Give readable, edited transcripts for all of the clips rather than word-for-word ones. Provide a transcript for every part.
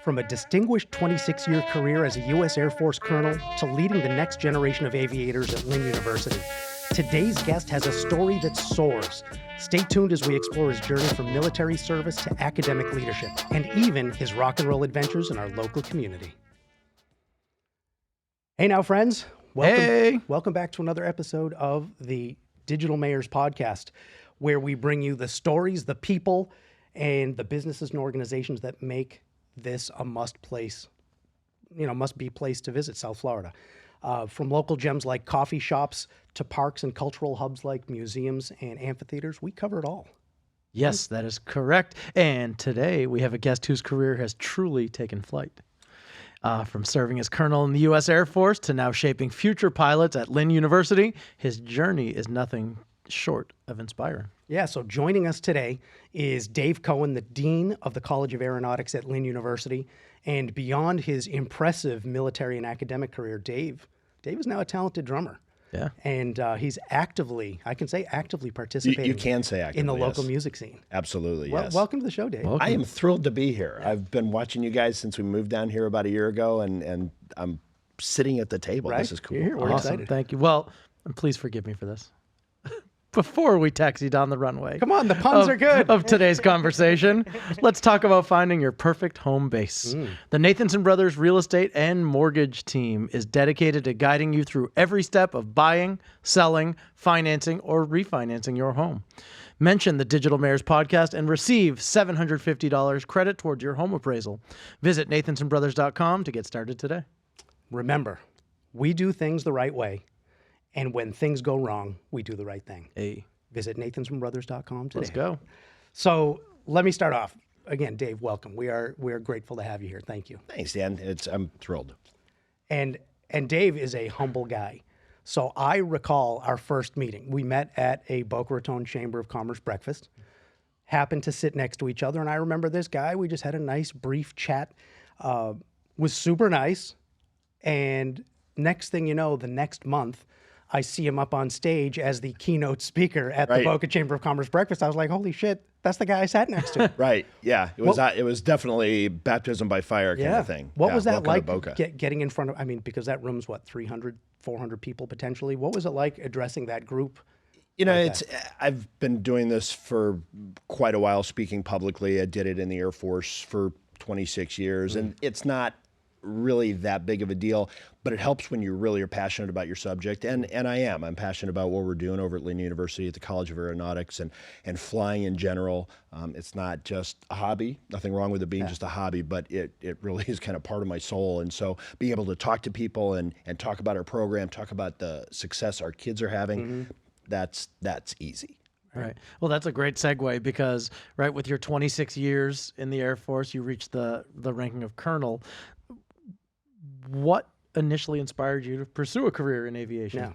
From a distinguished 26-year career as a U.S. Air Force colonel to leading the next generation of aviators at Lynn University, today's guest has a story that soars. Stay tuned as we explore his journey from military service to academic leadership, and even his rock and roll adventures in our local community. Hey now, friends. Welcome back to another episode of the Digital Mayors Podcast, where we bring you the stories, the people, and the businesses and organizations that make this a must be place to visit South Florida. From local gems like coffee shops to parks and cultural hubs like museums and amphitheaters, we cover it all. Yes, that is correct. And today we have a guest whose career has truly taken flight. From serving as colonel in the U.S. Air Force to now shaping future pilots at Lynn University, his journey is nothing short of inspiring. Yeah, so joining us today is Dave Cohen, the Dean of the College of Aeronautics at Lynn University. And beyond his impressive military and academic career, Dave is now a talented drummer. Yeah. And he's actively participating. You can say actively, in the local yes. music scene. Absolutely, Well, yes. welcome to the show, Dave. Welcome. I am thrilled to be here. I've been watching you guys since we moved down here about a year ago, and I'm sitting at the table. Right? This is cool. You're here. We're Awesome. excited. Thank you. Well, and please forgive me for this. Before we taxi down the runway. Come on, the puns are good. Of today's conversation, let's talk about finding your perfect home base. The Nathanson Brothers Real Estate and Mortgage Team is dedicated to guiding you through every step of buying, selling, financing, or refinancing your home. Mention the Digital Mayors Podcast and receive $750 credit towards your home appraisal. Visit nathansonbrothers.com to get started today. Remember, we do things the right way. And when things go wrong, we do the right thing. Hey, Visit nathansonbrothers.com today. let's go. So let me start off. Again, Dave, welcome. We are grateful to have you here. Thank you. Thanks, Dan. I'm thrilled. And Dave is a humble guy. So I recall our first meeting. We met at a Boca Raton Chamber of Commerce breakfast, happened to sit next to each other. And I remember this guy, we just had a nice brief chat, was super nice. And next thing you know, the next month, I see him up on stage as the keynote speaker at the Boca Chamber of Commerce breakfast. I was like, holy shit, that's the guy I sat next to. Right. Yeah. It was definitely baptism by fire kind of thing. What was that welcome to like getting in front of, because that room's what, 300, 400 people potentially? What was it like addressing that group? I've been doing this for quite a while, speaking publicly. I did it in the Air Force for 26 years, and it's not really that big of a deal, but it helps when you really are passionate about your subject. And I'm passionate about what we're doing over at Lynn University at the College of Aeronautics and flying in general. It's not just a hobby, nothing wrong with it being just a hobby, but it really is kind of part of my soul. And so being able to talk to people and talk about our program, talk about the success our kids are having, that's easy. Right. Well, that's a great segue because, right, with your 26 years in the Air Force, you reached the ranking of colonel. What initially inspired you to pursue a career in aviation? Yeah.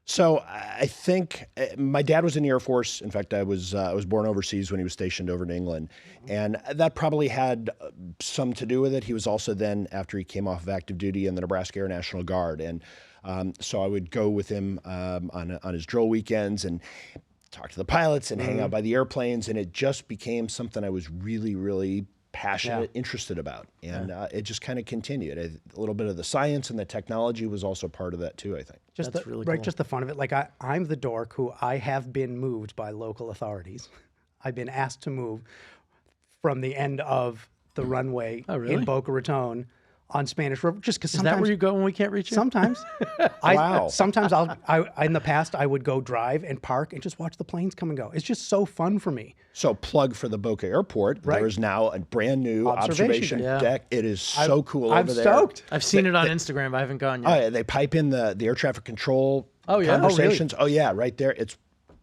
So I think my dad was in the Air Force. In fact, I was born overseas when he was stationed over in England, and that probably had some to do with it. He was also then, after he came off of active duty, in the Nebraska Air National Guard, and so I would go with him on his drill weekends and talk to the pilots and hang out by the airplanes, and it just became something I was really, really passionate, interested about. And it just kind of continued. A little bit of the science and the technology was also part of that too, I think. That's really cool. Just the fun of it. Like I'm the dork who I have been moved by local authorities. I've been asked to move from the end of the runway in Boca Raton on Spanish River, just because sometimes. Is that where you go when we can't reach you? Sometimes. Wow. Sometimes in the past, I would go drive and park and just watch the planes come and go. It's just so fun for me. So plug for the Boca Airport. Right. There is now a brand new observation deck. It is so cool I'm over there. stoked. I've seen it on Instagram. But I haven't gone yet. Oh, yeah, they pipe in the air traffic control yeah? conversations. Oh, yeah, right there.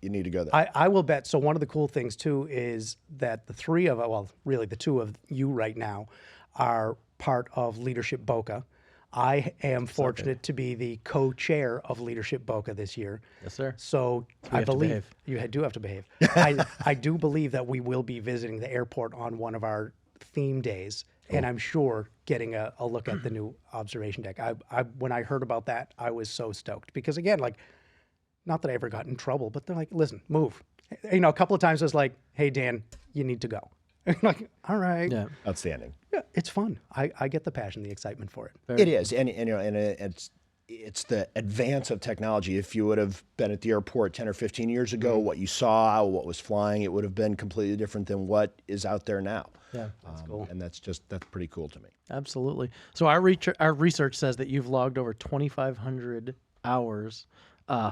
You need to go there. I will bet. So one of the cool things too is that the three of, well, really the two of you right now are part of Leadership Boca. I am fortunate to be the co-chair of Leadership Boca this year. Yes, sir. So I believe you do have to behave. I do believe that we will be visiting the airport on one of our theme days, and I'm sure getting a look at the new observation deck. When I heard about that, I was so stoked because again, like, not that I ever got in trouble, but they're like, listen, move. A couple of times I was like, hey, Dan, you need to go. Like, all right. Yeah. Outstanding. Yeah. It's fun. I get the passion, the excitement for it. It is, and you know, and it's the advance of technology. If you would have been at the airport 10 or 15 years ago, what you saw, what was flying, it would have been completely different than what is out there now. Yeah, that's cool. And that's pretty cool to me. Absolutely. So our research says that you've logged over 2,500 hours,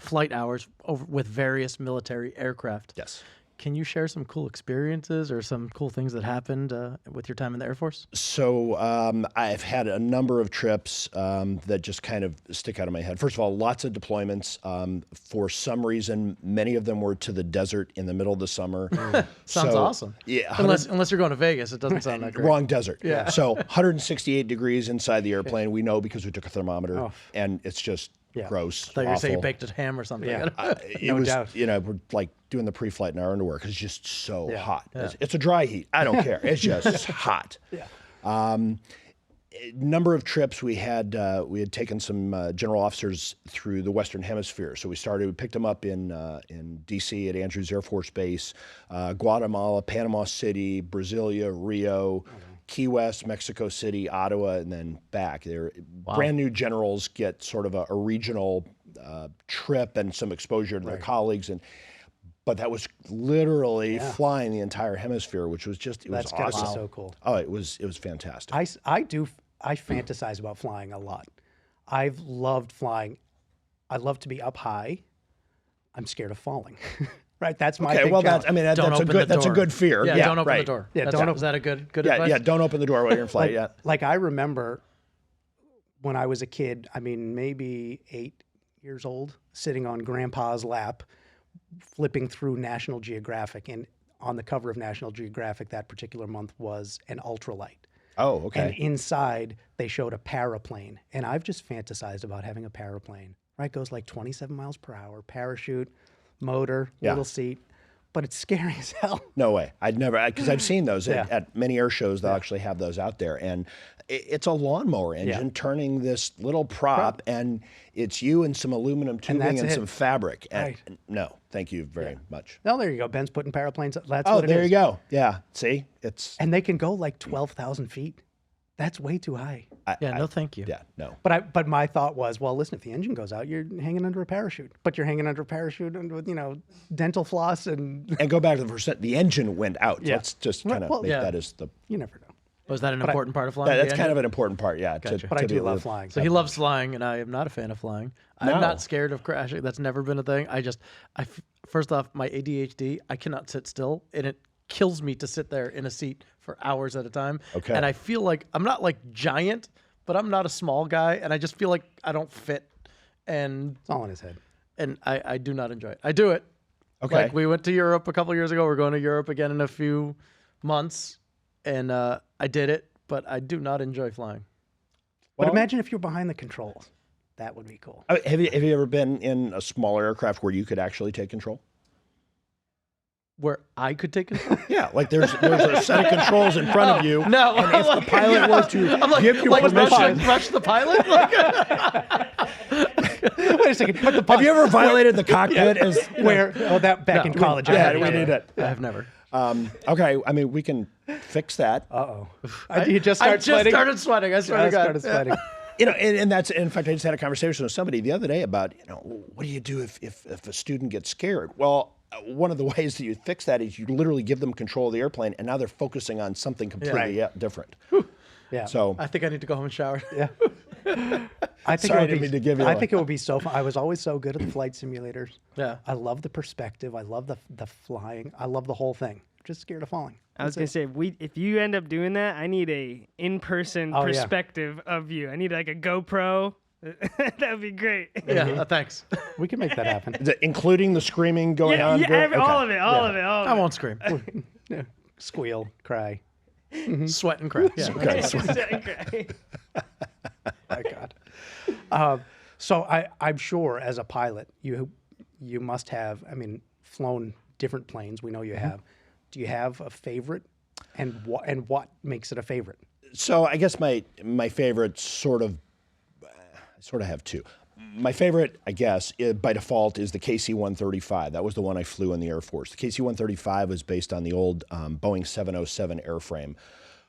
flight hours with various military aircraft. Yes. Can you share some cool experiences or some cool things that happened with your time in the Air Force? So I've had a number of trips that just kind of stick out of my head. First of all, lots of deployments. For some reason, many of them were to the desert in the middle of the summer. Sounds awesome. Yeah, unless you're going to Vegas, it doesn't sound that great. Wrong desert. Yeah. So 168 degrees inside the airplane. We know because we took a thermometer, and it's just gross. I thought you were saying you baked a ham or something. Yeah. It was, you know, we're like doing the pre-flight in our underwear because it's just so hot. It's a dry heat. I don't care. It's just hot. Yeah. Number of trips we had taken some general officers through the Western Hemisphere. So we picked them up in D.C. at Andrews Air Force Base, Guatemala, Panama City, Brasilia, Rio, Key West, Mexico City, Ottawa, and then back. They're brand new generals get sort of a regional trip and some exposure to their colleagues, but that was literally flying the entire hemisphere, which was just it was awesome. Be so cool. Oh, it was fantastic. I fantasize about flying a lot. I've loved flying. I love to be up high. I'm scared of falling. Right, that's my big challenge. That's a good fear. Yeah, don't open the door. Yeah, is that a good advice? Yeah, don't open the door while you're in flight. Like I remember when I was a kid, I mean maybe 8 years old, sitting on Grandpa's lap, flipping through National Geographic, and on the cover of National Geographic that particular month was an ultralight. Oh, okay. And inside they showed a paraplane, and I've just fantasized about having a paraplane. Right, goes like 27 miles per hour, parachute, motor, little seat, but it's scary as hell. No way. I'd never, because I've seen those at many air shows. They'll actually have those out there, and it's a lawnmower engine turning this little prop, and it's you and some aluminum tubing and some fabric. And no, thank you very much. No, there you go. Ben's putting paraplanes. That's oh, what it there is. you go. Yeah, see, and they can go like 12,000 feet. That's way too high. No, thank you. Yeah, no. But my thought was, well, listen, if the engine goes out, you're hanging under a parachute. But you're hanging under a parachute and with dental floss and go back to the percent. The engine went out. Yeah. Let's just kind of make that as the. You never know. Was that an important part of flying? That's kind of an important part, yeah. Gotcha. But I do love flying. So he loves flying, and I am not a fan of flying. I'm not scared of crashing. That's never been a thing. First off, my ADHD, I cannot sit still, and it kills me to sit there in a seat for hours at a time. Okay. And I feel like I'm not like giant, but I'm not a small guy, and I just feel like I don't fit. And it's all in his head. And I do not enjoy it. I do it. Okay. Like we went to Europe a couple years ago. We're going to Europe again in a few months, and I did it, but I do not enjoy flying. But imagine if you're behind the controls. That would be cool. Have you ever been in a smaller aircraft where you could actually take control? Where I could take control? Yeah, like there's a set of controls in front of you. No, and if the pilot were to give you permission, rush the pilot. Wait a second. Put the have you ever violated the cockpit? Back in college? We did it. I have never. Okay, I mean we can fix that. You just started sweating. Started sweating. I swear to God. Started sweating. And that's, in fact, I just had a conversation with somebody the other day about, what do you do if a student gets scared? Well, one of the ways that you fix that is you literally give them control of the airplane, and now they're focusing on something completely different. Yeah. So I think I need to go home and shower. Yeah. I think it would be so fun. I was always so good at the flight simulators. Yeah. I love the perspective. I love the flying. I love the whole thing. Just scared of falling. I was gonna say, if you end up doing that, I need a in-person perspective of you. I need like a GoPro. That would be great. Yeah, thanks. We can make that happen. Is it including the screaming going on? All of it. I won't scream. Squeal, cry. Sweat and cry. Yeah. Okay. My God. So I'm sure as a pilot, you must have, flown different planes. We know you have. Do you have a favorite, and what makes it a favorite? So I guess my favorite sort of have two. My favorite, I guess, by default, is the KC-135. That was the one I flew in the Air Force. The KC-135 was based on the old Boeing 707 airframe,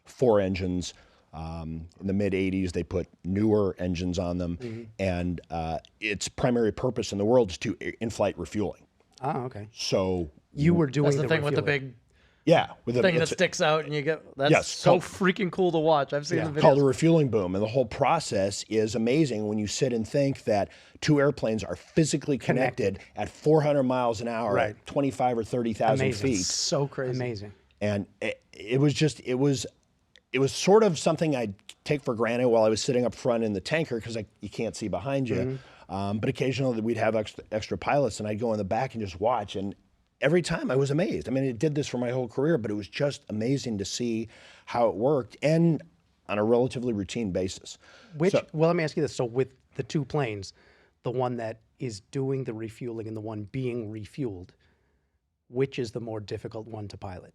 4 engines, In the mid 80s, they put newer engines on them, and its primary purpose in the world is to in-flight refueling. Oh, okay. So You were doing That's the thing with the refueling. big yeah, with thing that sticks out, and you get that's Yes, so called- freaking cool to watch. I've seen the called a videos. refueling boom, and the whole process is amazing when you sit and think that two airplanes are physically connected at 400 miles an hour, Right. at 25 or 30,000 Amazing. feet. So crazy. Amazing. And it was sort of something I'd take for granted while I was sitting up front in the tanker because you can't see behind you. But occasionally we'd have extra pilots, and I'd go in the back and just watch. And every time I was amazed. I mean, it did this for my whole career, but it was just amazing to see how it worked, and on a relatively routine basis. Well, let me ask you this. So with the two planes, the one that is doing the refueling and the one being refueled, which is the more difficult one to pilot?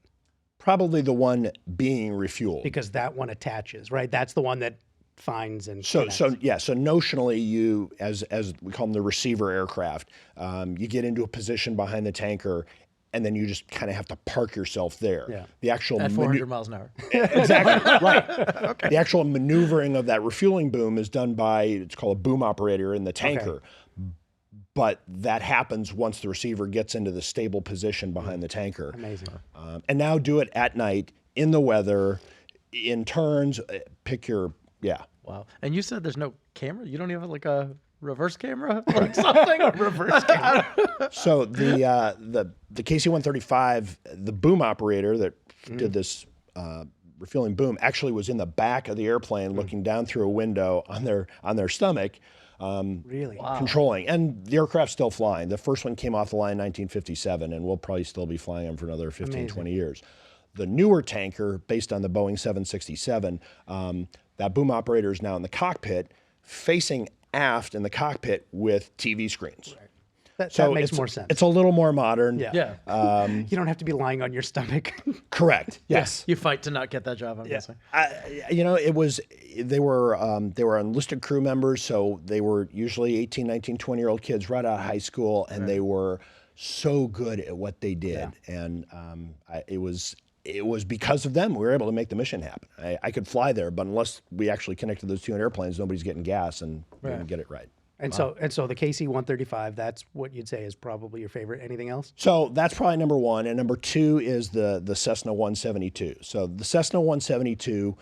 Probably the one being refueled. Because that one attaches, right? That's the one that finds and So connects. so notionally, you as we call them the receiver aircraft, you get into a position behind the tanker, and then you just kind of have to park yourself there. Yeah. The actual At 400 miles an hour. exactly right. Okay. The actual maneuvering of that refueling boom is done by it's called a boom operator in the tanker. But that happens once the receiver gets into the stable position behind the tanker. Amazing. And now do it at night, in the weather, in turns, pick your, yeah. Wow. And you said there's no camera? You don't even have like a reverse camera or something? A reverse camera. So the KC-135, the boom operator that did this refueling boom actually was in the back of the airplane looking down through a window on their stomach. Really? Controlling, and the aircraft's still flying. The first one came off the line in 1957, and we'll probably still be flying them for another 15, 20 years. The newer tanker, based on the Boeing 767, that boom operator is now in the cockpit, facing aft in the cockpit with TV screens. That So makes it's, more sense. It's a little more modern. Yeah. Yeah. You don't have to be lying on your stomach. Correct. Yes. You fight to not get that job, I'm guessing. They were enlisted crew members, so they were usually 18, 19, 20-year-old kids right out of high school, and they were so good at what they did. And it was because of them we were able to make the mission happen. I could fly there, but unless we actually connected those two airplanes, nobody's getting gas, and we didn't get it right. And so the KC-135, that's what you'd say is probably your favorite. Anything else? So that's probably number one, and number two is the Cessna 172. So the Cessna 172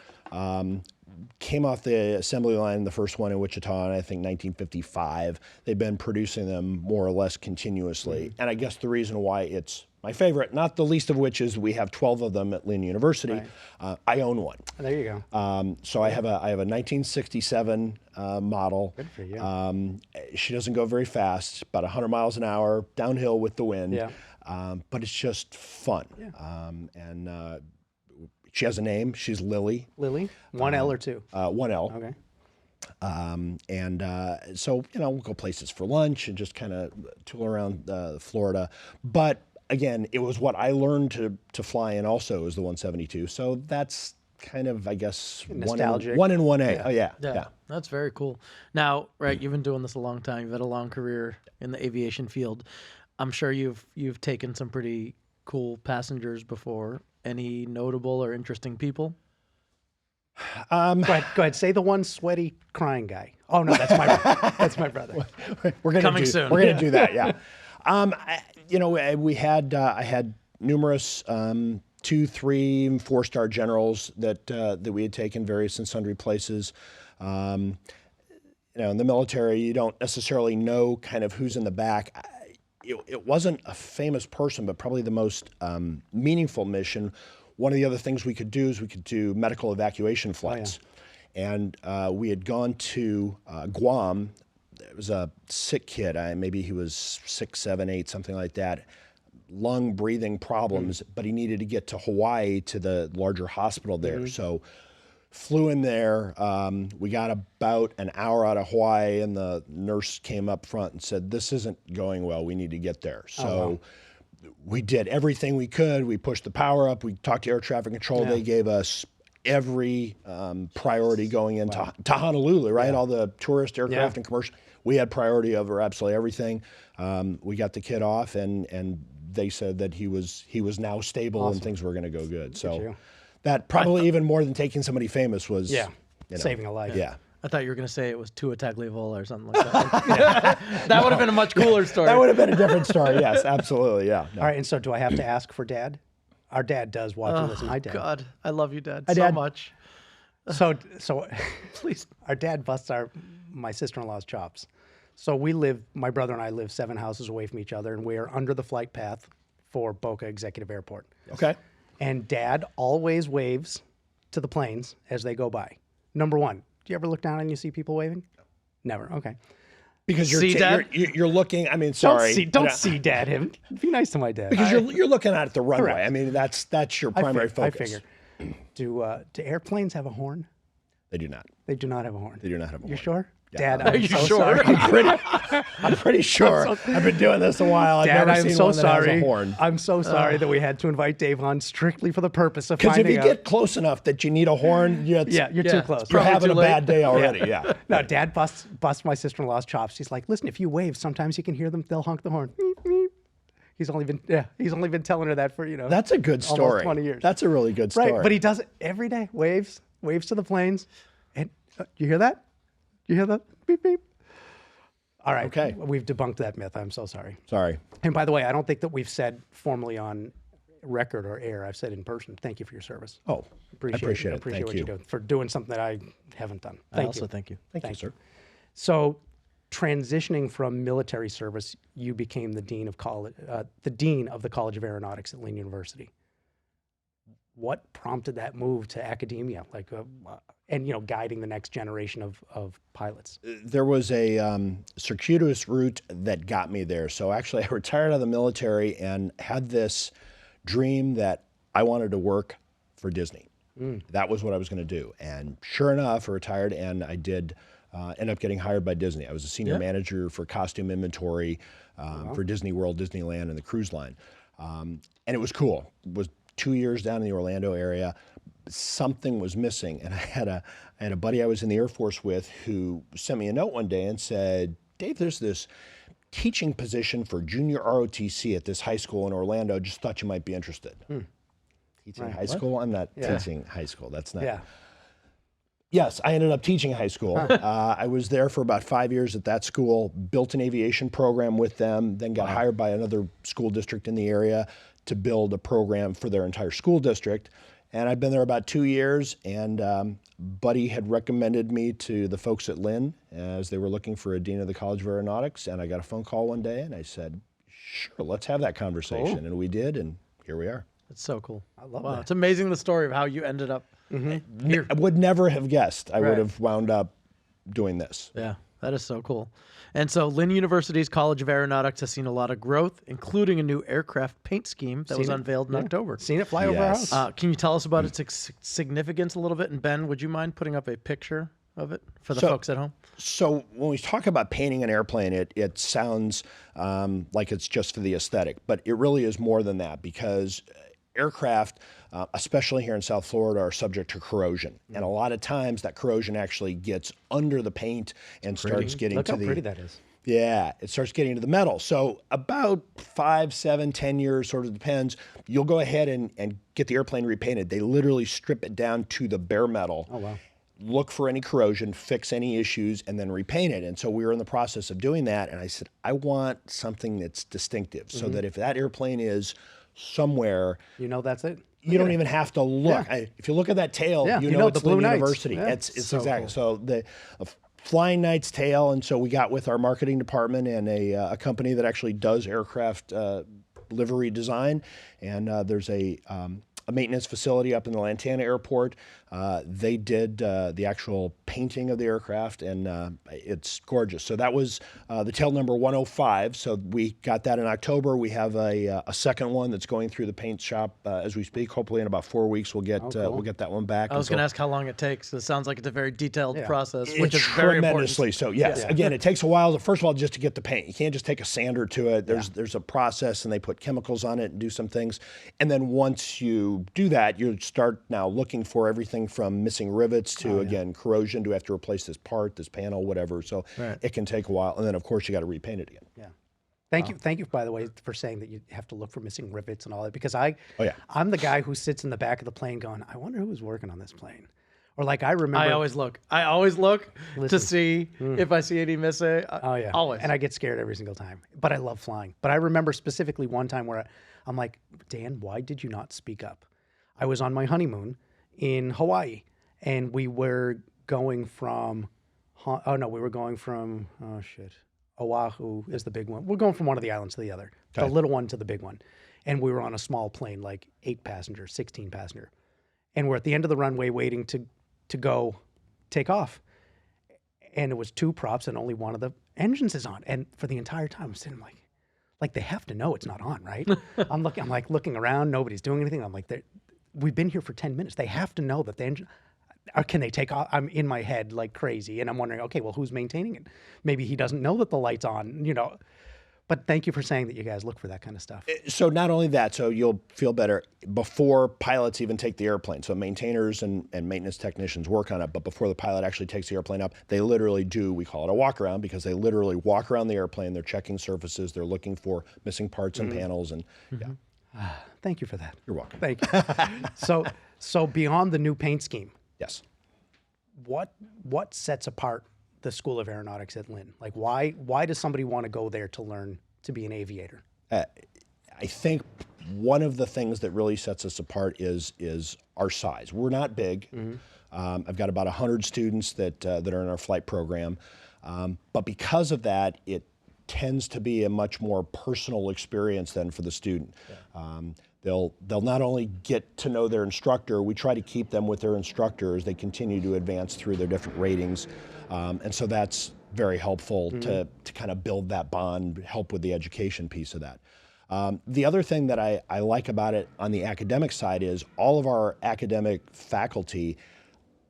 came off the assembly line, the first one in Wichita, in I think 1955. They've been producing them more or less continuously, and I guess the reason why it's my favorite, not the least of which is we have 12 of them at Lynn University. I own one. There you go. So I have a 1967 model. Good for you. She doesn't go very fast, about 100 miles an hour, downhill with the wind. Yeah. But it's just fun. And she has a name. She's Lily. Lily? 1L or 2? 1L. Okay. So, we'll go places for lunch and just kind of tool around Florida. But again, it was what I learned to fly in also is the 172. So that's kind of, I guess, Nostalgic. one in 1A. Oh, yeah. Yeah, that's very cool. Now, right, you've been doing this a long time. You've had a long career in the aviation field. I'm sure you've taken some pretty cool passengers before. Any notable or interesting people? Go ahead. Say the one sweaty crying guy. Oh no, that's my brother. We're gonna Coming soon. We're gonna do that. Yeah. I had numerous 2, 3, and 4-star generals that we had taken various and sundry places. In the military, you don't necessarily know kind of who's in the back. It wasn't a famous person, but probably the most meaningful mission. One of the other things we could do is we could do medical evacuation flights. And we had gone to Guam. It was a sick kid. Maybe he was 6, 7, 8, something like that. Lung breathing problems, but he needed to get to Hawaii to the larger hospital there. So flew in there. We got about an hour out of Hawaii, and the nurse came up front and said, "This isn't going well. We need to get there." So we did everything we could. We pushed the power up. We talked to air traffic control. They gave us every priority going into to Honolulu, right? All the tourist aircraft and commercial. We had priority over absolutely everything. We got the kid off, and they said that he was now stable and things were going to go good. So That probably even more than taking somebody famous was saving a life. Yeah. I thought you were going to say it was Tua Tagliavola or something like that. That would have been a much cooler story. That would have been a different story. Yes, absolutely. Yeah. No. All right, and so do I have to ask for Dad? Our dad does watch and listen. Hi, Dad. God, I love you, Dad, Hi, so Dad. much. So Please. our dad busts my sister-in-law's chops. So my brother and I live 7 houses away from each other, and we are under the flight path for Boca Executive Airport. Okay. And Dad always waves to the planes as they go by. Number one, do you ever look down and you see people waving? Never. Okay. Because See, Dad? you're looking. I mean, sorry. Don't see Dad him. Be nice to my dad. Because you're looking at the runway. Correct. I mean, that's your primary focus. I figure. Do airplanes have a horn? They do not. They do not have a horn. They do not have a You horn. sure? Yeah. Dad, I'm you so sure? sorry. I'm pretty sure. I've been doing this a while. I've Dad, never I'm seen so one that has sorry. a horn. I'm so sorry that we had to invite Dave on strictly for the purpose of Because if finding you out. get close enough that you need a horn, you're You're too close. you're Probably having too a late. bad day already. Yeah. No, Dad busts my sister-in-law's chops. He's like, listen, if you wave, sometimes you can hear them. They'll honk the horn. Meep, meep. He's only been telling her that for That's a good story. almost 20 years. That's a really good story. Right, but he does it every day. Waves to the planes, and you hear that? You hear that? Beep beep. All right. Okay. We've debunked that myth. I'm so sorry. Sorry. And by the way, I don't think that we've said formally on record or air. I've said in person. Thank you for your service. Oh, I appreciate it. Appreciate Thank what you. you do for doing something that I haven't done. I also thank you. Thank you, sir. So, transitioning from military service, you became the dean of the College of Aeronautics at Lynn University. What prompted that move to academia, and guiding the next generation of pilots? There was a circuitous route that got me there. So actually, I retired out of the military and had this dream that I wanted to work for Disney. That was what I was going to do. And sure enough, I retired, and I did end up getting hired by Disney. I was a senior manager for costume inventory for Disney World, Disneyland, and the cruise line. And it was cool. It was 2 years down in the Orlando area. Something was missing, and I had a buddy I was in the Air Force with who sent me a note one day and said, Dave, there's this teaching position for junior ROTC at this high school in Orlando. Just thought you might be interested. Teaching high school? I'm not teaching high school. That's not. Yeah. Yes, I ended up teaching high school. I was there for about 5 years at that school, built an aviation program with them, then got hired by another school district in the area to build a program for their entire school district. And I've been there about 2 years, and Buddy had recommended me to the folks at Lynn as they were looking for a dean of the College of Aeronautics. And I got a phone call one day, and I said, sure, let's have that conversation. Cool. And we did, and here we are. It's so cool. I love wow, that. It's amazing the story of how you ended up here. I would never have guessed I Right. would have wound up doing this. Yeah, that is so cool. And so Lynn University's College of Aeronautics has seen a lot of growth, including a new aircraft paint scheme that was unveiled in October. Seen it fly over our Yes. house. Can you tell us about its significance a little bit? And Ben, would you mind putting up a picture of it for the folks at home? So when we talk about painting an airplane, it sounds like it's just for the aesthetic, but it really is more than that because aircraft, especially here in South Florida, are subject to corrosion. And a lot of times that corrosion actually gets under the paint and starts getting Look to how the... pretty that is. Yeah, it starts getting to the metal. So about 5, 7, 10 years, sort of depends, you'll go ahead and get the airplane repainted. They literally strip it down to the bare metal. Oh, wow. Look for any corrosion, fix any issues, and then repaint it. And so we were in the process of doing that. And I said, I want something that's distinctive so that if that airplane is somewhere, That's it. you don't even have to look. Yeah. If you look at that tail, Yeah, you you know know it's the Blue Lynn Knights. University. Yeah. It's So exactly. cool. So the Flying Knight's tail. And so we got with our marketing department and a company that actually does aircraft livery design. And there's a maintenance facility up in the Lantana Airport. They did the actual painting of the aircraft, and it's gorgeous. So that was the tail number 105. So we got that in October. We have a second one that's going through the paint shop as we speak. Hopefully in about 4 weeks we'll get that one back. I was going to ask how long it takes. It sounds like it's a very detailed process, which It's is very tremendously important. so. Yes. Again, it takes a while. First of all, just to get the paint. You can't just take a sander to it. There's a process, and they put chemicals on it and do some things. And then once you do that, you start now looking for everything from missing rivets to again corrosion. Do we have to replace this part, this panel, whatever? So it can take a while. And then of course you got to repaint it again. Yeah. Thank you, by the way, for saying that you have to look for missing rivets and all that, because Oh, yeah. I'm the guy who sits in the back of the plane going, I wonder who was working on this plane. Or like I remember, I always look to Listen. see if I see any missing. oh yeah, Always. and I get scared every single time. But I love flying. But I remember specifically one time where I'm like, Dan, why did you not speak up? I was on my honeymoon in Hawaii, and we were going from, Oahu is the big one. We're going from one of the islands to the other, the little one to the big one. And we were on a small plane, like 8 passenger, 16 passenger. And we're at the end of the runway waiting to go take off. And it was 2 props and only one of the engines is on. And for the entire time, I'm sitting like they have to know it's not on, right? I'm looking around, nobody's doing anything. I'm like, we've been here for 10 minutes. They have to know that the engine, or can they take off? I'm in my head like crazy. And I'm wondering, okay, well, who's maintaining it? Maybe he doesn't know that the light's on, But thank you for saying that you guys look for that kind of stuff. So not only that, so you'll feel better before pilots even take the airplane. So maintainers and maintenance technicians work on it, but before the pilot actually takes the airplane up, they literally do, we call it a walk around, because they literally walk around the airplane, they're checking surfaces, they're looking for missing parts and panels, and yeah. Thank you for that. You're welcome. Thank you. So beyond the new paint scheme, Yes. what sets apart the School of Aeronautics at Lynn? Like why does somebody want to go there to learn to be an aviator? I think one of the things that really sets us apart is our size. We're not big. I've got about 100 students that are in our flight program, but because of that, it tends to be a much more personal experience than for the student. Yeah. They'll not only get to know their instructor, we try to keep them with their instructor as they continue to advance through their different ratings, and so that's very helpful to kind of build that bond, help with the education piece of that. The other thing that I like about it on the academic side is all of our academic faculty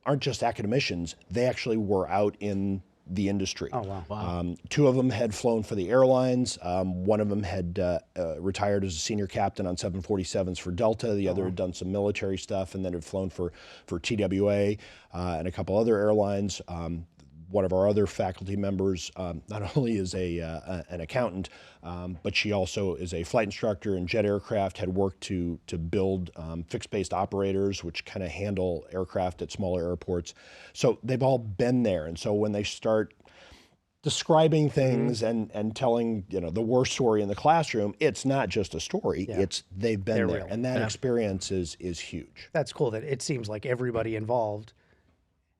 aren't just academicians, they actually were out in the industry. Oh, wow. 2 of them had flown for the airlines. One of them had retired as a senior captain on 747s for Delta. The other had done some military stuff and then had flown for TWA and a couple other airlines. One of our other faculty members not only is an accountant, but she also is a flight instructor in jet aircraft, had worked to build fixed-based operators, which kind of handle aircraft at smaller airports. So they've all been there. And so when they start describing things and telling the war story in the classroom, it's not just a story, it's they've been there. Real. And that experience is huge. That's cool that it seems like everybody involved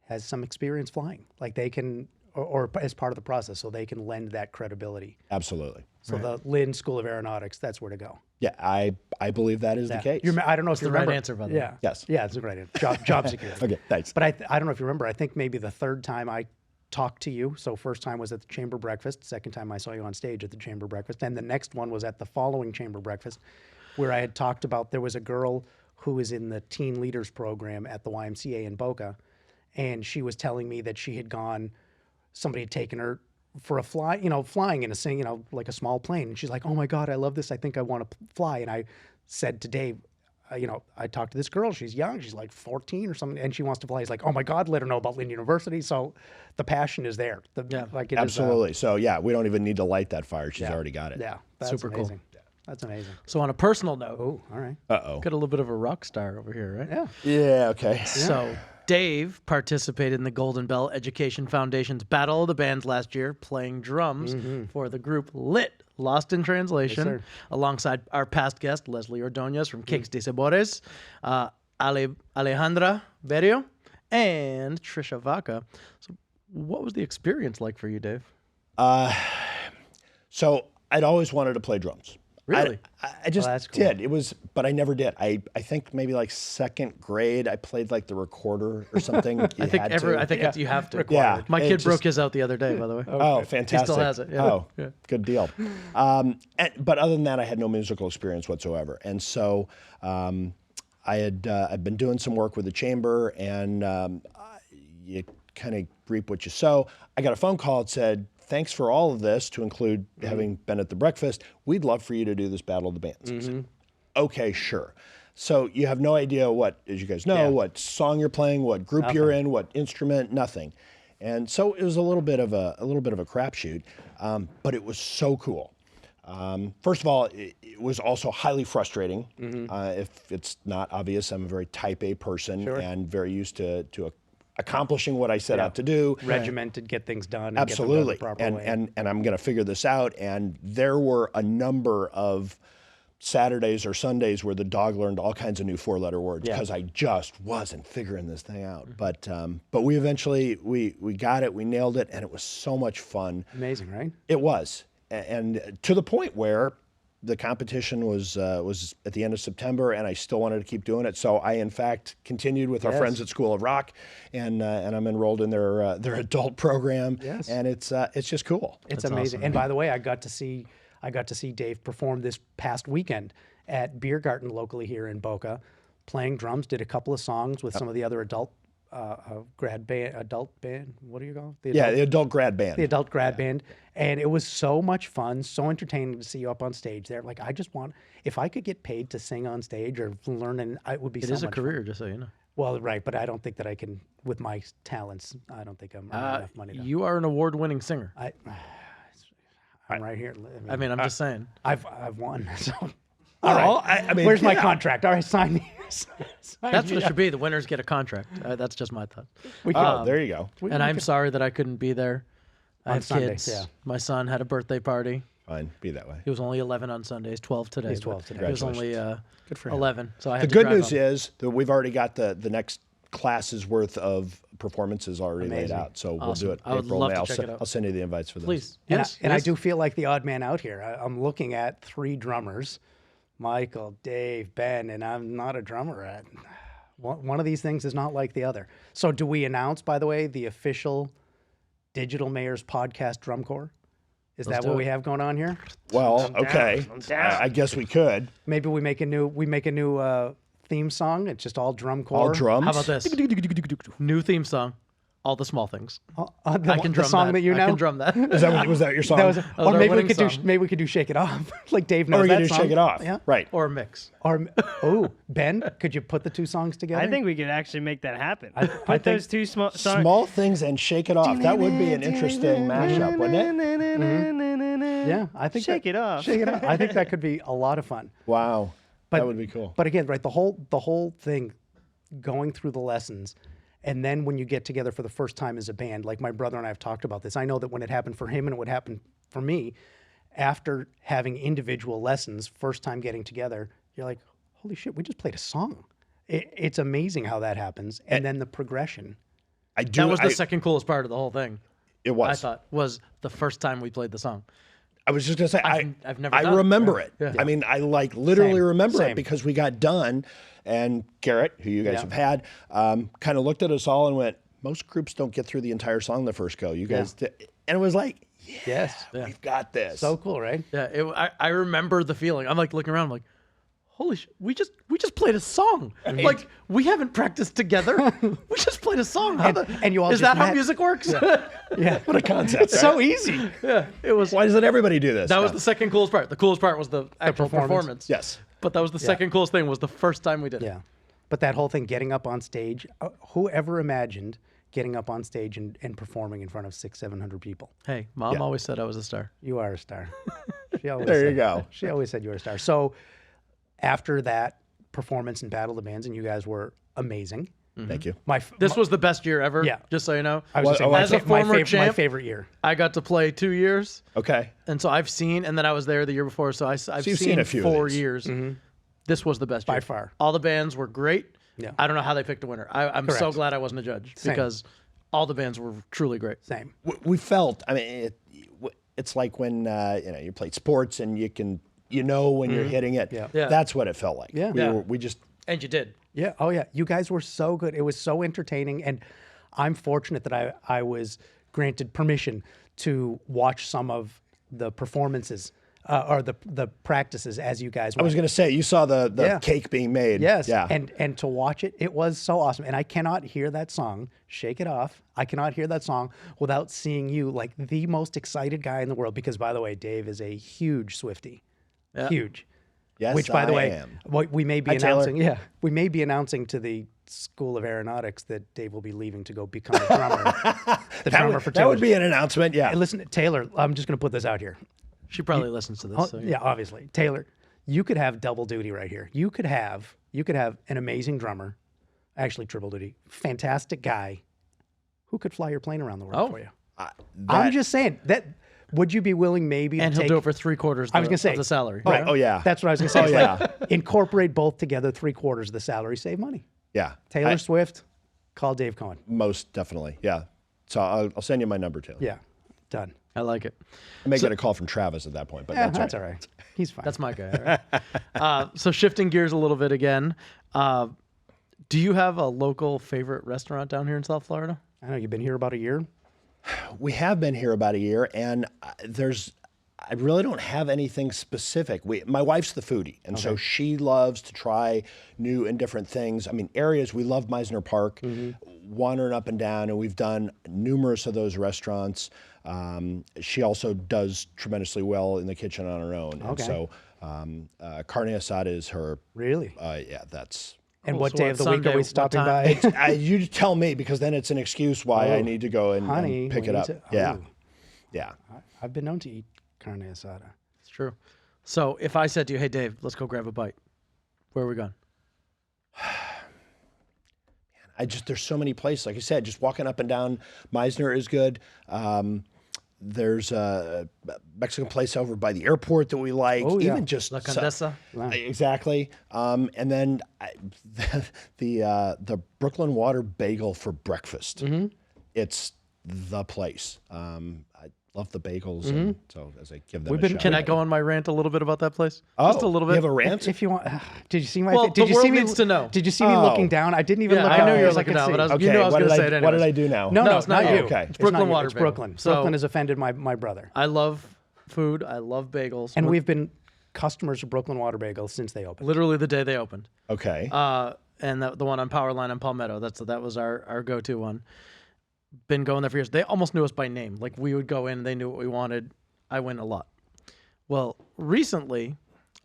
has some experience flying, like they can, or as part of the process, so they can lend that credibility. Absolutely. So the Lynn School of Aeronautics, that's where to go. Yeah, I believe that is the case. I don't know if you the right remember. answer, by the way. Yeah. Yes. Yeah, it's the right answer. Job security. Okay, thanks. But I don't know if you remember. I think maybe the 3rd time I talked to you. So first time was at the chamber breakfast. Second time I saw you on stage at the chamber breakfast. And the next one was at the following chamber breakfast, where I had talked about there was a girl who was in the teen leaders program at the YMCA in Boca. And she was telling me that she had gone, somebody had taken her for a fly, flying in a like a small plane. And she's like, oh my God, I love this. I think I want to fly. And I said to Dave, I talked to this girl. She's young. She's like 14 or something. And she wants to fly. He's like, oh my God, let her know about Lynn University. So the passion is there. Absolutely. So yeah, we don't even need to light that fire. She's already got it. Yeah. That's Super cool. amazing. That's amazing. So on a personal note, Oh, all right. Uh-oh. got a little bit of a rock star over here, right? Yeah. Yeah, okay. So Dave participated in the Golden Bell Education Foundation's Battle of the Bands last year, playing drums for the group Lit, Lost in Translation, alongside our past guest, Leslie Ordonez from Cakes de Sabores, Alejandra Berrio, and Trisha Vaca. So what was the experience like for you, Dave? So I'd always wanted to play drums. Really? I just that's cool. did. But I never did. I think maybe like 2nd grade, I played like the recorder or something. I think you have to. Yeah. My kid broke his out the other day, by the way. Oh, fantastic. He still has it. Yeah. Oh, Yeah. good deal. But other than that, I had no musical experience whatsoever. And so I'd been doing some work with the chamber, and you kind of reap what you sow. I got a phone call that said, thanks for all of this, to include having been at the breakfast. We'd love for you to do this Battle of the Bands. I said, okay, sure. So you have no idea what, as you guys know, what song you're playing, what group you're in, what instrument, nothing. And so it was a little bit of a crapshoot, but it was so cool. First of all, it was also highly frustrating. If it's not obvious, I'm a very type A person and very used to accomplishing what I set out to do. Regimented, get things done. And Absolutely. Get them done the proper way. And I'm going to figure this out. And there were a number of Saturdays or Sundays where the dog learned all kinds of new 4-letter words because I just wasn't figuring this thing out. But we eventually, we got it, we nailed it, and it was so much fun. Amazing, right? It was. And to the point where the competition was at the end of September, and I still wanted to keep doing it. So I, in fact, continued with our friends at School of Rock, and I'm enrolled in their adult program. Yes. And it's just cool. It's amazing. Awesome. And by the way, I got to see Dave perform this past weekend at Beer Garden locally here in Boca, playing drums. Did a couple of songs with some of the other adult band. What do you call it? The adult grad band. The adult grad band. And it was so much fun, so entertaining to see you up on stage there. Like, I just want, if I could get paid to sing on stage or learn, and it would be so much fun. It is a career, just so you know. Well, right, but I don't think that I can, with my talents, I don't think I'm earning enough money. You are an award-winning singer. I'm right here. I mean, I'm just saying. I've won, so. All right. I mean, where's my contract? All right, sign me. That's what it should be. The winners get a contract. That's just my thought. There you go. And I'm sorry that I couldn't be there. I have Sunday, kids. yeah. My son had a birthday party. Fine, be that way. He was only 11 on Sundays, 12 today. He's 12 today. He was only Good for him. 11. So I had The to good drive news home. is that we've already got the next class's worth of performances already laid Amazing. out. So we'll Awesome. do it I would April, love May. to check it out. I'll send you the invites for those. Please. And, Yes. I yes. do feel like the odd man out here. I'm looking at 3 drummers, Michael, Dave, Ben, and I'm not a drummer. One of these things is not like the other. So do we announce, by the way, the official Digital Mayors Podcast Drum Corps? Is that what we have going on here? Well, okay. I guess we could. Maybe we make a new theme song. It's just all drum corps. All drums. How about this? New theme song. All the small things. I can drum the song that you know. I can drum that. Was that your song? That was, or our maybe we winning could song. maybe we could do Shake It Off, like Dave knows or you that could do song. Shake It Off. Yeah. Right. Or a mix. Or Ben, could you put the 2 songs together? I think we could actually make that happen. I Put think- those 2 small songs. Small things and Shake It Off. That would be an interesting mashup, wouldn't it? Yeah, I think Shake it off. Shake It Off. I think that could be a lot of fun. Wow. That would be cool. But again, right, the whole thing, going through the lessons, and then when you get together for the first time as a band, like my brother and I have talked about this. I know that when it happened for him and it would happen for me, after having individual lessons, first time getting together, you're like, holy shit, we just played a song. It's amazing how that happens, and then the progression. That was the second coolest part of the whole thing. It was. I thought was the first time we played the song. I was just gonna say I've never I done it. remember it. Yeah. I mean, I literally Same. remember Same. it because we got done, and Garrett, who you guys have had, kind of looked at us all and went, "Most groups don't get through the entire song the first go. You guys did," and it was like, Yes. we've got this." So cool, right? Yeah, I remember the feeling. I'm like looking around, I'm like, holy shit, we just played a song. Like we haven't practiced together. We just played a song. And you all is just that how met. music works? Yeah. What a concept! It's so easy. Yeah, it was. Why doesn't everybody do this? That was the second coolest part. The coolest part was the actual performance. Yes. But that was the second coolest thing. Was the first time we did it. Yeah. But that whole thing, getting up on stage, whoever imagined getting up on stage and performing in front of 600-700 people? Hey, Mom always said I was a star. You are a star. She always There said, you go. She always said you were a star. So after that performance in Battle of the Bands, and you guys were amazing. Thank you. This was the best year ever. Yeah. Just so you know. I was Well, just saying, as a former my champ, favorite year. I got to play 2 years, Okay. and so I've seen, and then I was there the year before, so I've you've seen a few of 4 these. years. This was the best By year. far. All the bands were great. Yeah. I don't know how they picked a winner. I'm so Correct. glad I wasn't a judge Same. because all the bands were truly great. Same. We felt. I mean, it's like when you played sports and when you're hitting it. Yeah. Yeah. That's what it felt like. Yeah. We just. And you did. Yeah. Oh, yeah. You guys were so good. It was so entertaining. And I'm fortunate that I was granted permission to watch some of the performances or the practices as you guys went. I was going to say, you saw the Yeah. cake being made. Yes. Yeah. And to watch it, it was so awesome. And I cannot hear that song, Shake It Off. I cannot hear that song without seeing you like the most excited guy in the world. Because, by the way, Dave is a huge Swiftie. Yeah. Huge. Yes, Which, by the I way, am. we may be Hi, Taylor. announcing. Yeah, we may be announcing to the School of Aeronautics that Dave will be leaving to go become a drummer. The drummer for that Taylor. would be an announcement. Yeah. Hey, listen, Taylor, I'm just going to put this out here. She probably listens to this. So yeah, obviously. Taylor, you could have double duty right here. You could have an amazing drummer, actually triple duty, fantastic guy who could fly your plane around the world for you. I'm just saying that. Would you be willing maybe and to he'll do it for 3/4 I was gonna say, of the salary. Right. Oh, yeah. That's what I was going to say. Like, incorporate both together, 3/4 of the salary, save money. Yeah. Taylor Swift, call Dave Cohen. Most definitely. Yeah. So I'll send you my number, Taylor. Yeah, done. I like it. I may get a call from Travis at that point, but that's all right. He's fine. That's my guy. Right? So shifting gears a little bit again, do you have a local favorite restaurant down here in South Florida? I know you've been here about a year. We have been here about a year, and I really don't have anything specific. My wife's the foodie, and so she loves to try new and different things. I mean, areas, we love Meisner Park, wandering up and down, and we've done numerous of those restaurants. She also does tremendously well in the kitchen on her own. And so carne asada is her. Really? Yeah, that's... And Cool. what So day on of the week Sunday, are we what stopping time? by? You tell me, because then it's an excuse why I need to go and pick we it need up. to- Yeah. oh. Yeah. I've been known to eat carne asada. It's true. So if I said to you, hey, Dave, let's go grab a bite, where are we going? There's so many places. Like I said, just walking up and down Meisner is good. There's a Mexican place over by the airport that we like. Oh, yeah. Even just La Condesa? exactly. And then the Brooklyn Water Bagel for breakfast. It's the place. I love the bagels, and so as I give them a shout. Can I go on my rant a little bit about that place? Oh, Just a little bit. You have a rant? If you want, did you see my? Well, did the you world see me? needs to know. Did you see me looking down? I didn't even Yeah, look. I up knew you were because I looking could down, see. but I was, Okay, you knew I was what going did to I- say it anyways. What did I do now? No, it's not you. you. Okay. It's Brooklyn not you. Water It's Bagel. Brooklyn. So Brooklyn has offended my brother, I love food. I love bagels. and we've been customers of Brooklyn Water Bagel since they opened. literally the day they opened. Okay. And the one on Powerline and Palmetto. That was our go-to one. Been going there for years. They almost knew us by name. Like we would go in, they knew what we wanted. I win a lot. Well, recently,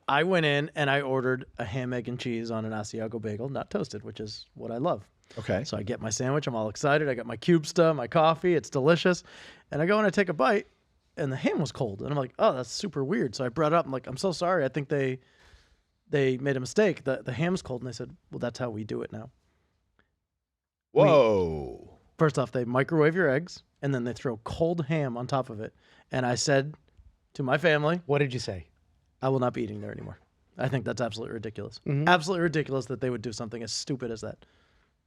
I went in and I ordered a ham, egg, and cheese on an Asiago bagel, not toasted, which is what I love. Okay. So I get my sandwich. I'm all excited. I got my Cubesta, my coffee. It's delicious. And I go and I take a bite, and the ham was cold. And I'm like, oh, that's super weird. So I brought it up. I'm like, I'm so sorry. I think they made a mistake. The ham's cold. And they said, well, that's how we do it now. Whoa. First off, they microwave your eggs, and then they throw cold ham on top of it. And I said to my family, What did you say? I will not be eating there anymore. I think that's absolutely ridiculous. Absolutely ridiculous that they would do something as stupid as that.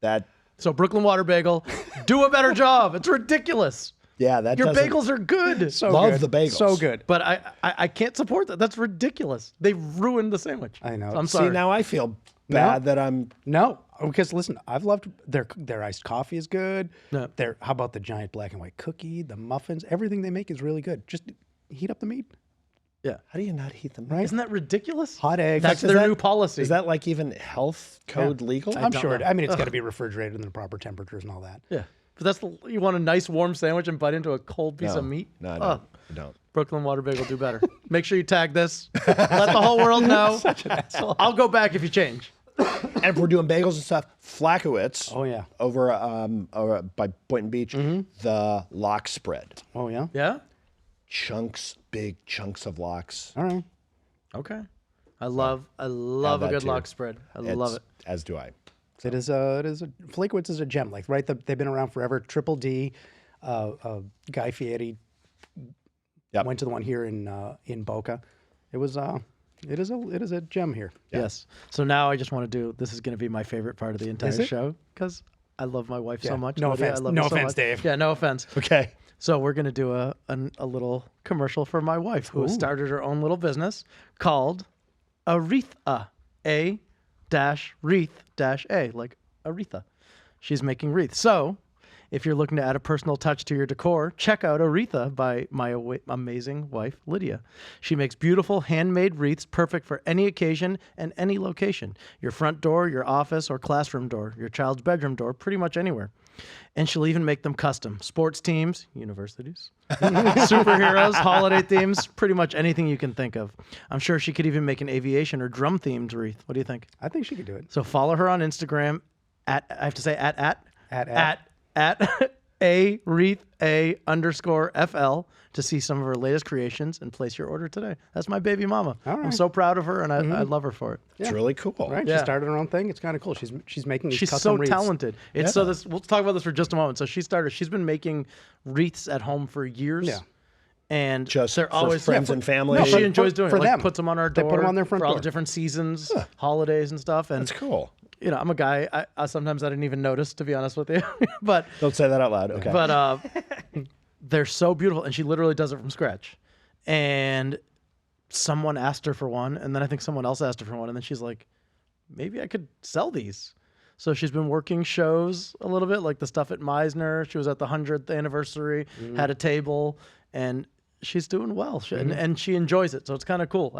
That. So Brooklyn Water Bagel, do a better job. It's ridiculous. Yeah. That. Your doesn't- bagels are good. So Love good. the bagels. So good. But I can't support that. That's ridiculous. They ruined the sandwich. I know. So I'm See, sorry. now I feel bad that I'm. No, because listen, I've loved their iced coffee is good. No. How about the giant black and white cookie, the muffins, everything they make is really good. Just heat up the meat. Yeah. How do you not heat them? Right. Isn't that ridiculous? Hot eggs. That's Is their that- new policy. Is that like even health code legal? I'm don't sure. know. I mean, it's got to be refrigerated in the proper temperatures and all that. Yeah. But you want a nice warm sandwich and bite into a cold piece of meat? No, I Ugh. don't. I don't. Brooklyn Water Bagel do better. Make sure you tag this. Let the whole world know. I'll go back if you change. And if we're doing bagels and stuff, Flakowitz. Oh yeah. Over by Boynton Beach, the lox spread. Oh yeah. Yeah? Big chunks of lox. All right. Okay. I love a that good too. lock spread. I love it. As do I. It is a Flakowitz is a gem. Like they've been around forever. Triple D, Guy Fieri Yep. went to the one here in Boca. It is a gem here. Yes. So now I just want to do, this is going to be my favorite part of the entire Is it? show because I love my wife so Yeah. much. No Lydia, offense. I love No her so offense, much. Dave. Yeah, no offense. Okay. So we're going to do a little commercial for my wife who has started her own little business called Aretha. A-wreath-A, like Aretha. She's making wreaths. So if you're looking to add a personal touch to your decor, check out Aretha by my amazing wife, Lydia. She makes beautiful handmade wreaths perfect for any occasion and any location. Your front door, your office or classroom door, your child's bedroom door, pretty much anywhere. And she'll even make them custom. Sports teams, universities, superheroes, holiday themes, pretty much anything you can think of. I'm sure she could even make an aviation or drum themed wreath. What do you think? I think she could do it. So follow her on Instagram at @AWreathA_FL to see some of her latest creations and place your order today. That's my baby mama. All right. I'm so proud of her, and I love her for it. It's really cool. Right? Yeah. She started her own thing. It's kind of cool. She's making these She's custom so wreaths. talented. It's so this. We'll talk about this for just a moment. So she's been making wreaths at home for years. Yeah. And Just they're for always friends and family. No, for- she enjoys doing for it. Like them. puts them on our They door. put 'em on their front for all door. the different seasons, holidays, and stuff. And That's cool. you know, I'm a guy. I sometimes I didn't even notice, to be honest with you. but Don't say that out loud. Okay. but they're so beautiful, and she literally does it from scratch. And someone asked her for one, and then I think someone else asked her for one, and then she's like, maybe I could sell these. So she's been working shows a little bit, like the stuff at Meisner. She was at the 100th anniversary, had a table, and she's doing well. And she enjoys it, so it's kind of cool.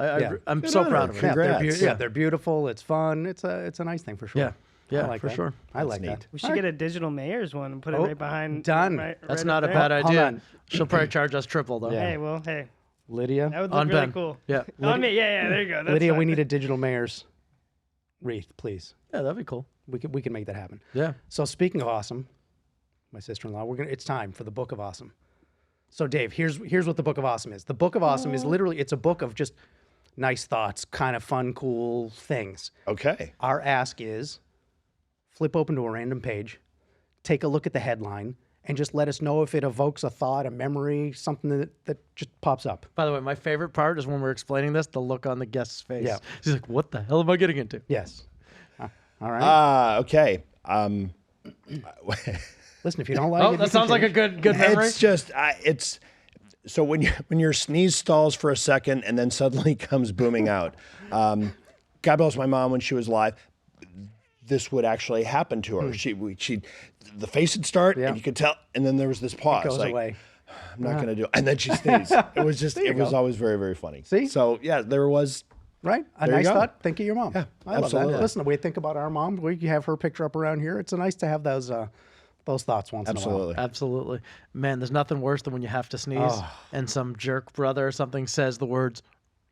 I'm Good so on her. proud of her. Yeah, they're, Congrats. they're beautiful. It's fun. It's a nice thing for sure. Yeah, I like for that. sure. I like neat. that. We should get a digital mayor's one and put it right behind. done. That's right not up a there. bad Hold idea. on. She'll probably charge us triple, though. Yeah. Hey, well, hey, Lydia. that would look On really Ben. cool. Yeah. On me, yeah, there you go. That's Lydia, fine. we need a digital mayor's wreath, please. Yeah, that'd be cool. We can make that happen. Yeah. So speaking of awesome, my sister-in-law, it's time for the Book of Awesome. So Dave, here's what the Book of Awesome is. The Book of Awesome is literally, it's a book of just nice thoughts, kind of fun, cool things. Okay. Our ask is flip open to a random page, take a look at the headline, and just let us know if it evokes a thought, a memory, something that just pops up. By the way, my favorite part is when we're explaining this, the look on the guest's face. Yeah. She's like, what the hell am I getting into? Yes. All right. Okay. Listen, if you don't like Oh, it, that you sounds can like a change. good memory. It's just it's so when your sneeze stalls for a second and then suddenly comes booming out. God bless my mom when she was alive. This would actually happen to her. The face would start and you could tell, and then there was this pause. It goes like, away. I'm not going to do it. And then she sneezed. It was just, it was go. always very, very funny. See? So yeah, there was. Right? A There you nice go. thought. Think of your mom. Yeah, I love absolutely. that. Listen, the way we think about our mom, we have her picture up around here. It's nice to have those thoughts once in a Absolutely. Absolutely. Man, there's nothing worse than when you have to sneeze and some jerk brother or something says the words,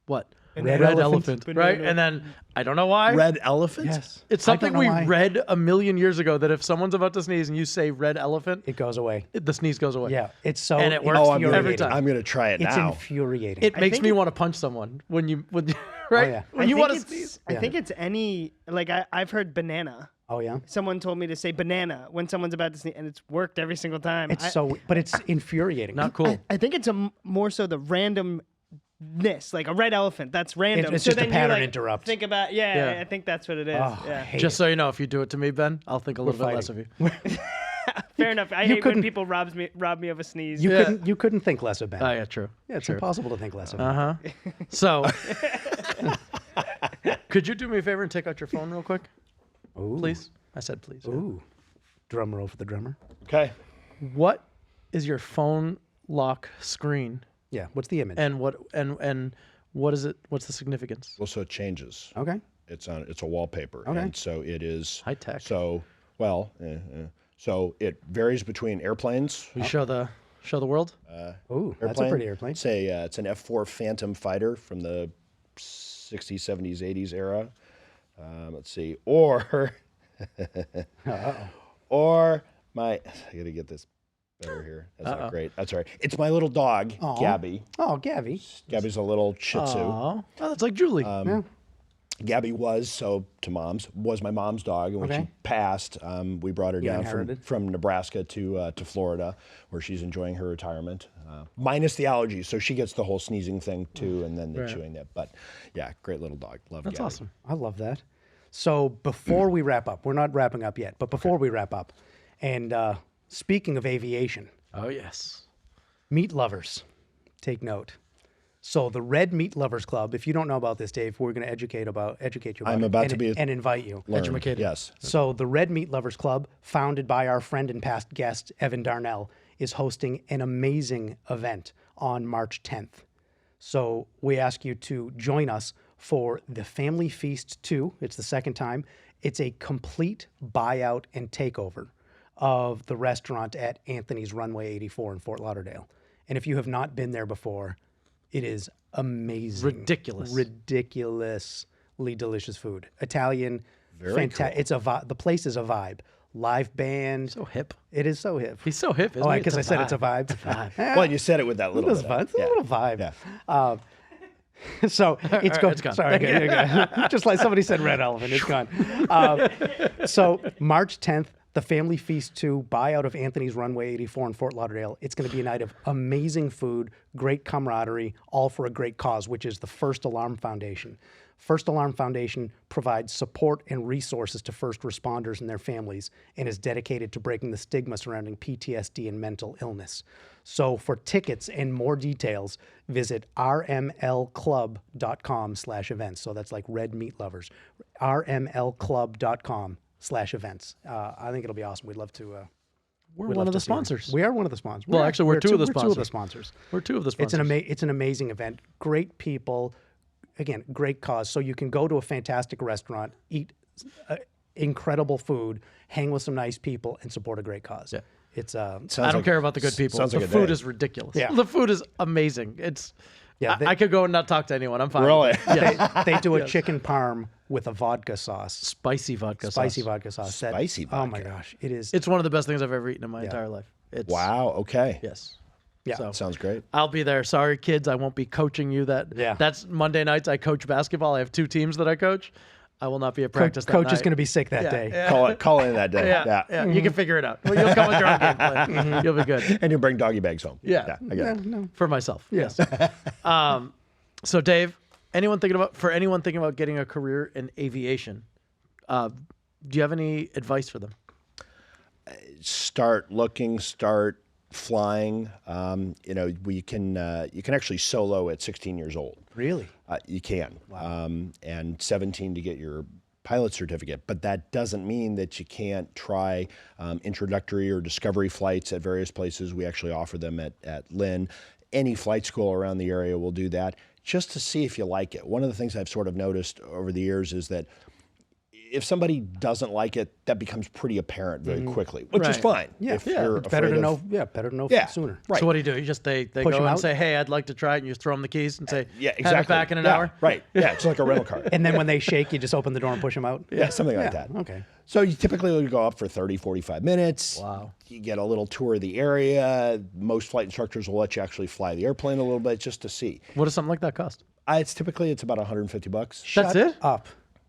what? Red elephant. elephant. Right? And then, I don't know why. Red elephant? while. Yes. It's I don't something know we why. read a million years ago that if someone's about to sneeze and you say red elephant, It goes away. the sneeze goes away. Yeah. It's so And it works Oh, I'm gonna, every time. I'm going to try it It's now. infuriating. It makes think me it- want to punch someone when you right? yeah. When you want to sneeze. I think it's any like I've heard banana. Oh yeah. Someone told me to say banana when someone's about to sneeze, and it's worked every single time. It's but it's infuriating. Not cool. I think it's more so the randomness, like a red elephant. That's random. It's so just a then you, pattern like, interrupt. Think about Yeah. I think that's what it is. Oh, I yeah. hate Just it. so you know, if you do it to me, Ben, I'll think a little bit less of you. Fair enough. I hate when couldn't- people rob me of a sneeze. You couldn't think less of Ben. Oh, yeah, true. Yeah, it's True. impossible to think less of Ben. Uh-huh. So, could you do me a favor and take out your phone real quick? Please? I said please. yeah. Ooh. Drum roll for the drummer. Okay. What is your phone lock screen? Yeah. What's the image? And what is it? What's the significance? Well, so it changes. Okay. It's a wallpaper. Okay. And so it is. High tech. So, well, so it varies between airplanes. We show the world? Ooh, that's a pretty airplane. It's an F-4 Phantom fighter from the 60s, 70s, 80s era. Let's see. Or I got to get this better here. That's not great. That's all right. It's my little dog, Gabby. Oh, Gabby. Gabby's a little Shih Tzu. Oh, that's like Julie. Yeah. Gabby was my mom's dog, and when Okay. she passed, we brought her down inherited? from Nebraska to Florida, where she's enjoying her retirement, minus the allergies. So she gets the whole sneezing thing too, and then the chewing that. But yeah, great little dog. Love that's Gabby. awesome. I love that. So before we wrap up, we're not wrapping up yet, but before we wrap up, and speaking of aviation, Oh, yes. meat lovers, take note. So the Red Meat Lovers Club, if you don't know about this, Dave, we're going to educate you about I'm it about and, to be and invite you. Learned. Yes. So the Red Meat Lovers Club, founded by our friend and past guest, Evan Darnell, is hosting an amazing event on March 10th. So we ask you to join us for the Family Feast 2. It's the second time. It's a complete buyout and takeover of the restaurant at Anthony's Runway 84 in Fort Lauderdale. And if you have not been there before, it is amazing. Ridiculous. Ridiculously delicious food. Italian. Very cool. It's the place is a vibe. live band. So hip. It is so hip. He's so hip, isn't Oh, he? because I said it's a vibe. Well, you said it with that little It's bit. fun. It's a little vibe. Yeah. All So right, it's gone. Sorry, okay. Just like somebody said, red elephant, it's gone. So March 10th, the Family Feast 2 buyout of Anthony's Runway 84 in Fort Lauderdale. It's going to be a night of amazing food, great camaraderie, all for a great cause, which is the First Alarm Foundation. First Alarm Foundation provides support and resources to first responders and their families and is dedicated to breaking the stigma surrounding PTSD and mental illness. So for tickets and more details, visit rmlclub.com/events. So that's like Red Meat Lovers. rmlclub.com/events. I think it'll be awesome. We'd love to. We're we'd one love of to the see you. sponsors. We are one of the sponsors. Well, actually, we're two of the We're two of the sponsors. We're two of the sponsors. It's an amazing event. Great people. Again, great cause. So you can go to a fantastic restaurant, eat incredible food, hang with some nice people, and support a great cause. Yeah. It's I don't care about the good people. sounds like The a food day. is ridiculous. Yeah. The food is amazing. I could go and not talk to anyone. I'm fine. Really? they do a chicken parm with a vodka sauce. Spicy vodka Spicy sauce. vodka sauce. Spicy Oh my vodka. gosh, it is. It's one of the best things I've ever eaten in my entire life. It's, Wow. Okay. Yes. Yeah. So Sounds great. I'll be there. Sorry, kids. I won't be coaching you. That's Monday nights. I coach basketball. I have 2 teams that I coach. I will not be at practice that Coach night. is going to be sick that day. Yeah. Call in that day. Yeah, you can figure it out. Well, you'll come with your own game plan. You'll be good. And you bring doggy bags home. Yeah. I get it. For myself. Yes. So Dave, anyone thinking about getting a career in aviation, do you have any advice for them? Start looking, start flying. You can actually solo at 16 years old. Really? You can. And 17 to get your pilot certificate. But that doesn't mean that you can't try introductory or discovery flights at various places. We actually offer them at Lynn. Any flight school around the area will do that just to see if you like it. One of the things I've sort of noticed over the years is that if somebody doesn't like it, that becomes pretty apparent very quickly, which is fine. Yeah. If you're It's better afraid to of- know. Yeah, better to know Yeah. sooner. Right. So what do you do? You just they Push go them and out? say, hey, I'd like to try it, and you just throw them the keys and say, Yeah, have exactly. it back in an Yeah, hour? Right. Yeah, it's like a rental car. And then when they shake, you just open the door and push them out. Yeah, something like that. Okay. So you typically would go up for 30, 45 minutes. Wow. You get a little tour of the area. Most flight instructors will let you actually fly the airplane a little bit just to see. What does something like that cost? It's about $150. That's it? Up.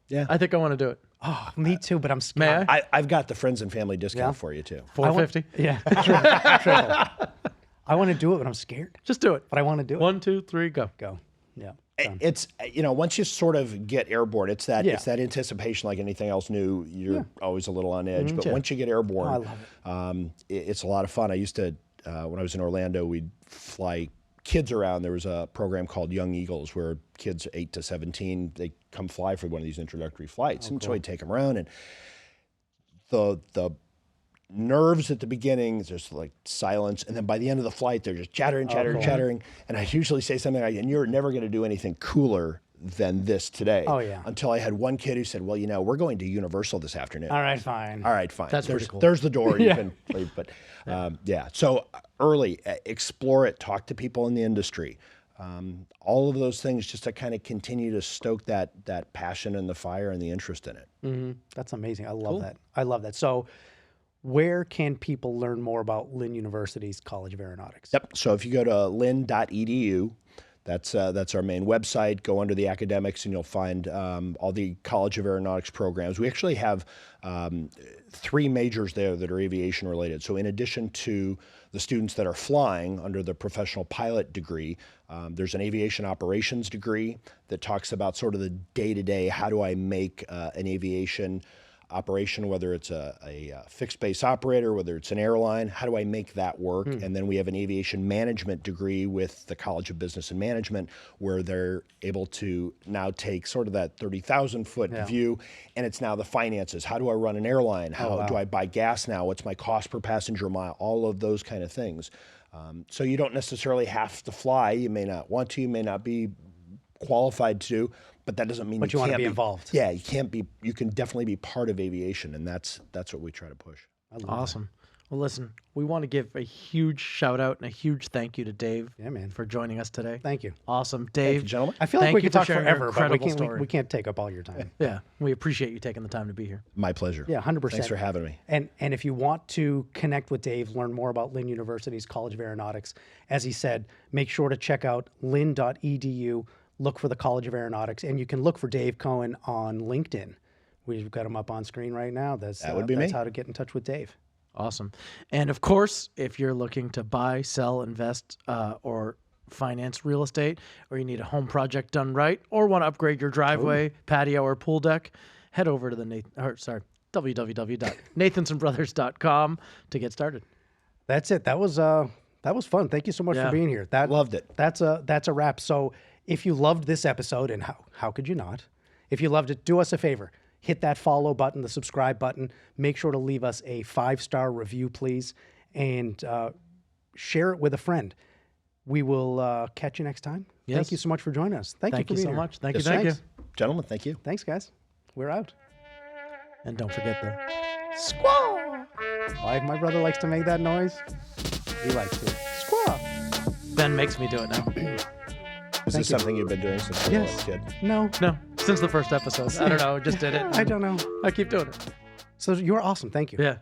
Yeah. I think I want to do it. Oh, me too, but I'm May scared. I? I've got the friends and family discount Yeah? for you too. $450? Yeah. Triple. I want to do it, but I'm scared. Just do it. But I want to do it. 1, 2, 3, go. Go. Yeah. It's once you sort of get airborne, it's that Yeah. anticipation like anything else new. You're always a little on edge, but Yeah. once you get airborne, I love it's a lot of fun. I used to when I was in Orlando, we'd fly kids around. There was a program called Young Eagles where kids 8 to 17 they come fly for one of these introductory flights, and so I'd take them around, and the nerves at the beginning, there's like silence, and then by the end of the flight, they're just chattering, and I usually say something like, and you're never going to do anything cooler than this today. Oh, yeah. Until I had one kid who said, well, we're going to Universal this afternoon. All right, fine. All right, fine. That's there's, pretty cool. There's the door. You can leave. But yeah. So early, explore it. Talk to people in the industry. All of those things just to kind of continue to stoke that passion and the fire and the interest in it. That's amazing. I love that. I love that. So where can people learn more about Lynn University's College of Aeronautics? Yep. So if you go to lynn.edu, that's our main website. Go under the academics and you'll find all the College of Aeronautics programs. We actually have 3 majors there that are aviation related. So in addition to the students that are flying under the professional pilot degree, there's an aviation operations degree that talks about sort of the day-to-day, how do I make an aviation operation, whether it's a fixed base operator, whether it's an airline, how do I make that work? And then we have an aviation management degree with the College of Business and Management, where they're able to now take sort of that 30,000 foot view, and it's now the finances. How do I run an airline? How do I buy gas now? What's my cost per passenger mile? All of those kind of things. So you don't necessarily have to fly. You may not want to, you may not be qualified to, but that doesn't mean But you want to be involved. Yeah, you can't be. You can definitely be part of aviation, and that's what we try to push. Awesome. Well, listen, we want to give a huge shout out and a huge thank you to Dave for joining us today. Thank you. Awesome. Dave, Thank you, gentlemen. I feel like thank we you could for talk sharing your forever, but incredible we can't take up all your time. Yeah, we appreciate you taking the time to be here. My pleasure. Yeah, 100%. Thanks for having me. And if you want to connect with Dave, learn more about Lynn University's College of Aeronautics, as he said, make sure to check out lynn.edu, look for the College of Aeronautics, and you can look for Dave Cohen on LinkedIn. We've got him up on screen right now. That would be that's me. how to get in touch with Dave. Awesome. And of course, if you're looking to buy, sell, invest, or finance real estate, or you need a home project done right, or want to upgrade your driveway, patio, or pool deck, head over to www.nathansonbrothers.com to get started. That's it. That was fun. Thank you so much for being here. Loved it. That's a wrap. So if you loved this episode, and how could you not? If you loved it, do us a favor. Hit that follow button, the subscribe button. Make sure to leave us a 5-star review, please, and share it with a friend. We will catch you next time. Yes. Thank you so much for joining us. Thank you for being so here. much. Thank you. Thanks. Gentlemen, thank you. Thanks, guys. We're out. And don't forget the Squaw! Why my brother likes to make that noise? He likes to. Squaw! Ben makes me do it now. Is this something you've been doing since you were a kid? No. No, since the first episode. I don't know. Just did it. I don't know. I keep doing it. So you're awesome. Thank you. Yeah.